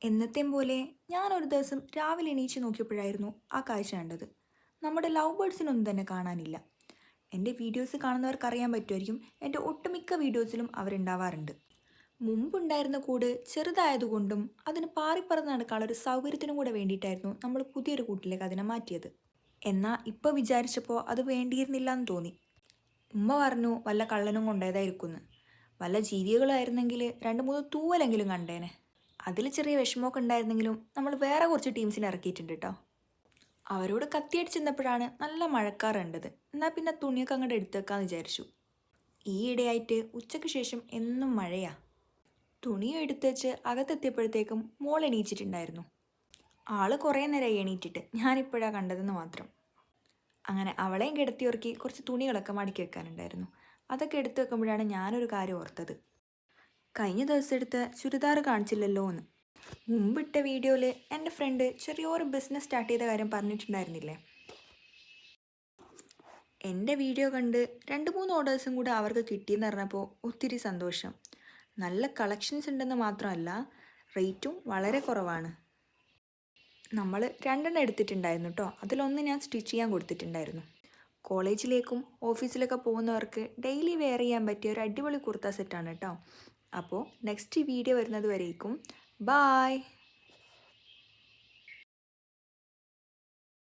എന്നത്തെയും പോലെ ഞാനൊരു ദിവസം രാവിലെ എണീച്ച് നോക്കിയപ്പോഴായിരുന്നു ആ കാഴ്ച കണ്ടത്. നമ്മുടെ ലവ് ബേർഡ്സിനൊന്നും തന്നെ കാണാനില്ല. എൻ്റെ വീഡിയോസ് കാണുന്നവർക്ക് അറിയാൻ പറ്റുമായിരിക്കും, എൻ്റെ ഒട്ടുമിക്ക വീഡിയോസിലും അവരുണ്ടാവാറുണ്ട്. മുമ്പുണ്ടായിരുന്ന കൂട് ചെറുതായതുകൊണ്ടും അതിന് പാറിപ്പറന്ന് നടക്കാനുള്ള ഒരു സൗകര്യത്തിനും കൂടെ വേണ്ടിയിട്ടായിരുന്നു നമ്മൾ പുതിയൊരു കൂട്ടിലേക്ക് അതിനെ മാറ്റിയത്. എന്നാൽ ഇപ്പോൾ വിചാരിച്ചപ്പോൾ അത് വേണ്ടിയിരുന്നില്ല എന്ന് തോന്നി. ഉമ്മ പറഞ്ഞു വല്ല കള്ളനും കൊണ്ടേതായിരിക്കുമെന്ന്. വല്ല ജീവികളായിരുന്നെങ്കിൽ രണ്ട് മൂന്ന് തൂവലെങ്കിലും കണ്ടേനെ. അതിൽ ചെറിയ വിഷമമൊക്കെ ഉണ്ടായിരുന്നെങ്കിലും നമ്മൾ വേറെ കുറച്ച് ടീംസിനെ ഇറക്കിയിട്ടുണ്ട് കേട്ടോ. അവരോട് കത്തിയടിച്ച് നിന്നപ്പോഴാണ് നല്ല മഴക്കാർ കണ്ടത്. എന്നാൽ പിന്നെ തുണിയൊക്കെ അങ്ങോട്ട് എടുത്തു വെക്കാമെന്ന് വിചാരിച്ചു. ഈ ഇടയായിട്ട് ഉച്ചയ്ക്ക് ശേഷം എന്നും മഴയാ. തുണിയും എടുത്തു വെച്ച് അകത്തെത്തിയപ്പോഴത്തേക്കും മോൾ എണീച്ചിട്ടുണ്ടായിരുന്നു. ആള് കുറേ നേരമായി എണീറ്റിട്ട്, ഞാനിപ്പോഴാണ് കണ്ടതെന്ന് മാത്രം. അങ്ങനെ അവളെയും കിടത്തിയുറക്കി കുറച്ച് തുണികളൊക്കെ മടക്കി വെക്കാനുണ്ടായിരുന്നു. അതൊക്കെ എടുത്തു വെക്കുമ്പോഴാണ് ഞാനൊരു കാര്യം ഓർത്തത്. കഴിഞ്ഞ ദിവസം എടുത്ത ചുരിദാർ കാണിച്ചില്ലല്ലോ എന്ന്. മുമ്പിട്ട വീഡിയോയിൽ എൻ്റെ ഫ്രണ്ട് ചെറിയൊരു ബിസിനസ് സ്റ്റാർട്ട് ചെയ്ത കാര്യം പറഞ്ഞിട്ടുണ്ടായിരുന്നില്ലേ. എൻ്റെ വീഡിയോ കണ്ട് 2-3 ഓർഡേഴ്സും കൂടെ അവർക്ക് കിട്ടിയെന്ന് പറഞ്ഞപ്പോൾ ഒത്തിരി സന്തോഷം. നല്ല കളക്ഷൻസ് ഉണ്ടെന്ന് മാത്രമല്ല, റേറ്റും വളരെ കുറവാണ്. നമ്മൾ 2 എടുത്തിട്ടുണ്ടായിരുന്നു കേട്ടോ. അതിലൊന്ന് ഞാൻ സ്റ്റിച്ച് ചെയ്യാൻ കൊടുത്തിട്ടുണ്ടായിരുന്നു. കോളേജിലേക്കും ഓഫീസിലൊക്കെ പോകുന്നവർക്ക് ഡെയിലി വെയർ ചെയ്യാൻ പറ്റിയ ഒരു അടിപൊളി കുർത്ത സെറ്റാണ് കേട്ടോ. അപ്പോൾ നെക്സ്റ്റ് വീഡിയോ വരുന്നത് വരേക്കും ബായ്.